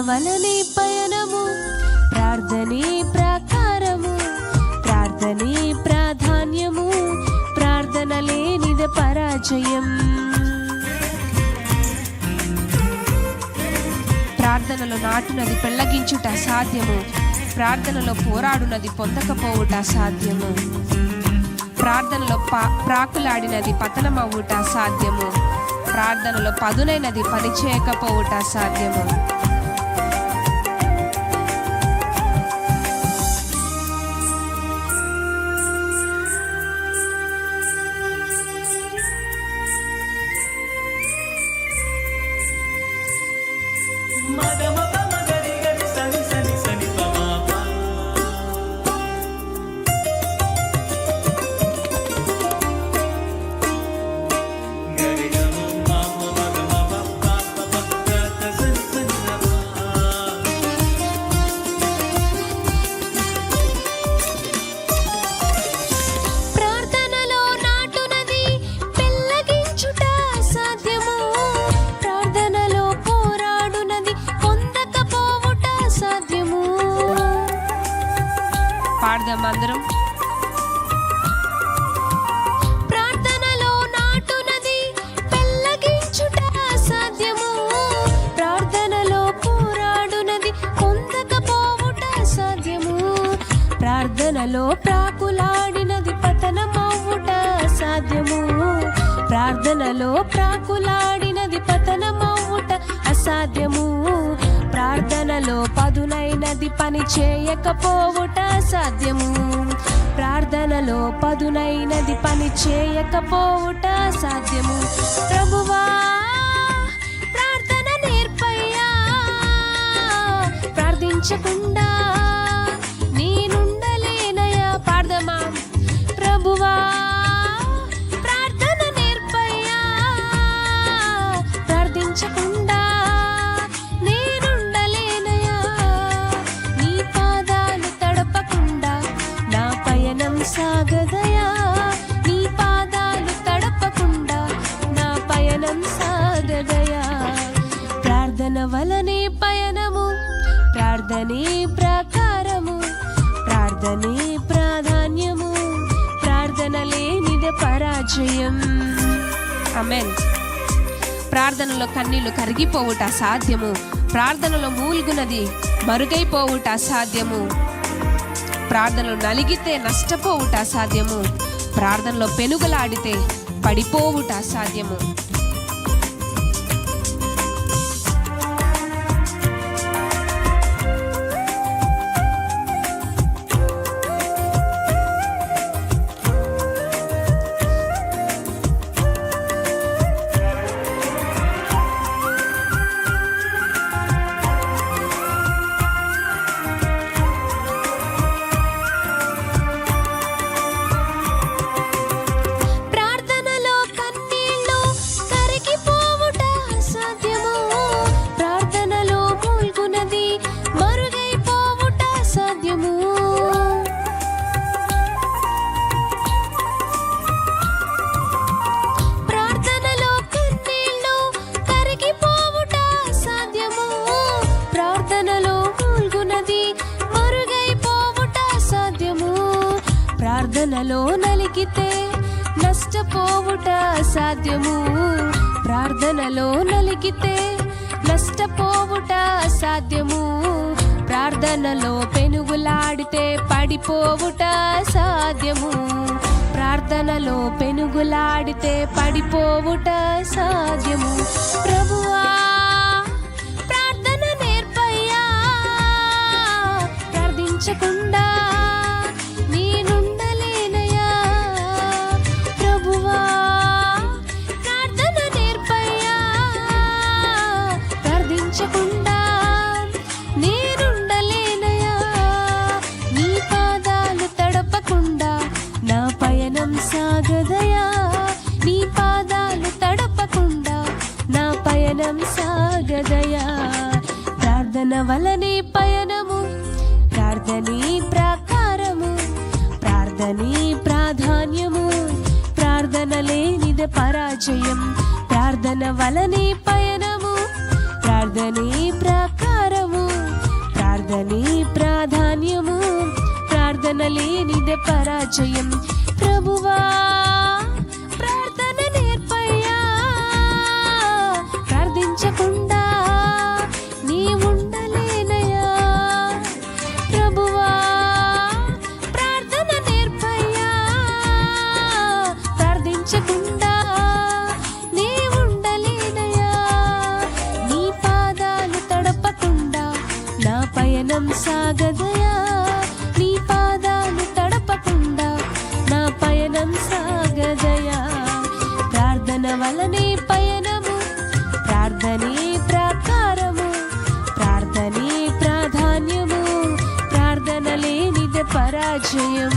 వలనే పయనము, ప్రార్థనే ప్రాకారము, ప్రార్థనే ప్రాధాన్యము, ప్రార్థన లేనిదే పరాజయం. ప్రార్థనలో నాటునది పెళ్లగించుట సాధ్యము, ప్రార్థనలో పోరాడునది పొందకపోవుట సాధ్యము. ప్రార్థనలో ప్రాకులాడినది పతనమవుట సాధ్యము, ప్రార్థనలో పదునైనది పనిచేయకపోవుట సాధ్యము. అందరం ప్రార్థనలో నాటునది పెళ్లగించుట సాధ్యము, ప్రార్థనలో పోరాడునది పొందకపోవుట సాధ్యము, ప్రార్థనలో ప్రాకులాడినది పతనమవుట సాధ్యము, ప్రార్థనలో ప్రాకులాడినది పతనమవుట అసాధ్యము, ప్రార్థనలో పదునైనది పని చేయకపోవుట సాధ్యము, ప్రార్థనలో పదునైనది పని చేయకపోవుట సాధ్యము. ప్రభువా ప్రార్థన నేర్పయ్యా, ప్రార్థించకుండా నేనుండలేనయ్యా. పాడదమా? ప్రభువా ప్రార్థన నేర్పయ్యా, ప్రార్థించకుండా సాగదయా, నీ పాదాలు తడపకుండా నా పయనం సాగదయా. ప్రార్థన వలనే పయనము, ప్రార్థనే ప్రాకారము, ప్రార్థనే ప్రాధాన్యము, ప్రార్థన లేనిదే పరాజయం. ఆమేన్. ప్రార్థనలో కన్నీళ్లు కరిగిపోవుట సాధ్యము, ప్రార్థనలో మూల్గునది మరుగైపోవుట సాధ్యము, ప్రార్థనలో నలిగితే నష్టపోవుట సాధ్యము, ప్రార్థనలో పెనుగలాడితే పడిపోవుట సాధ్యము. ప్రార్థనలో నలిగితే నష్టపోవుట సాధ్యము, ప్రార్థనలో నలిగితే నష్టపోవుట సాధ్యము, ప్రార్థనలో పెనుగులాడితే పడిపోవుట సాధ్యము, ప్రార్థనలో పెనుగులాడితే పడిపోవుట సాధ్యము. ప్రభువా ప్రార్థన నేర్పయ్యా, ప్రార్థించకుండా సాగదయా, నీ పాదాలు తడపకుండా నా పయనం సాగదయా. ప్రార్థన వలనే పయనము, ప్రార్థనే ప్రాకారము, ప్రార్థనే ప్రాధాన్యము, ప్రార్థన లేనిదే పరాజయం. ప్రార్థన వలనే పయనము, ప్రార్థనే ప్రాకారము, ప్రార్థనే ప్రాధాన్యము, ప్రార్థన లేనిదే పరాజయం. ప్రభువా ప్రార్థన నేర్పయ్యా, ప్రార్థించకుండా నీ ఉండలేనయ్యా. ప్రభువా ప్రార్థన నేర్పయ్యా, ప్రార్థించకుండా నీ ఉండలేనయ్యా. నీ పాదాలు తడపకుండా నా పయనం సాగదయా, నీ పాదాలు తడపకుండా నా పయనం సాగదయా. ప్రార్థన వలనే పయనము, ప్రార్థనే ప్రాకారము, ప్రార్థనే ప్రాధాన్యము, ప్రార్థన లేనిదే పరాజయం.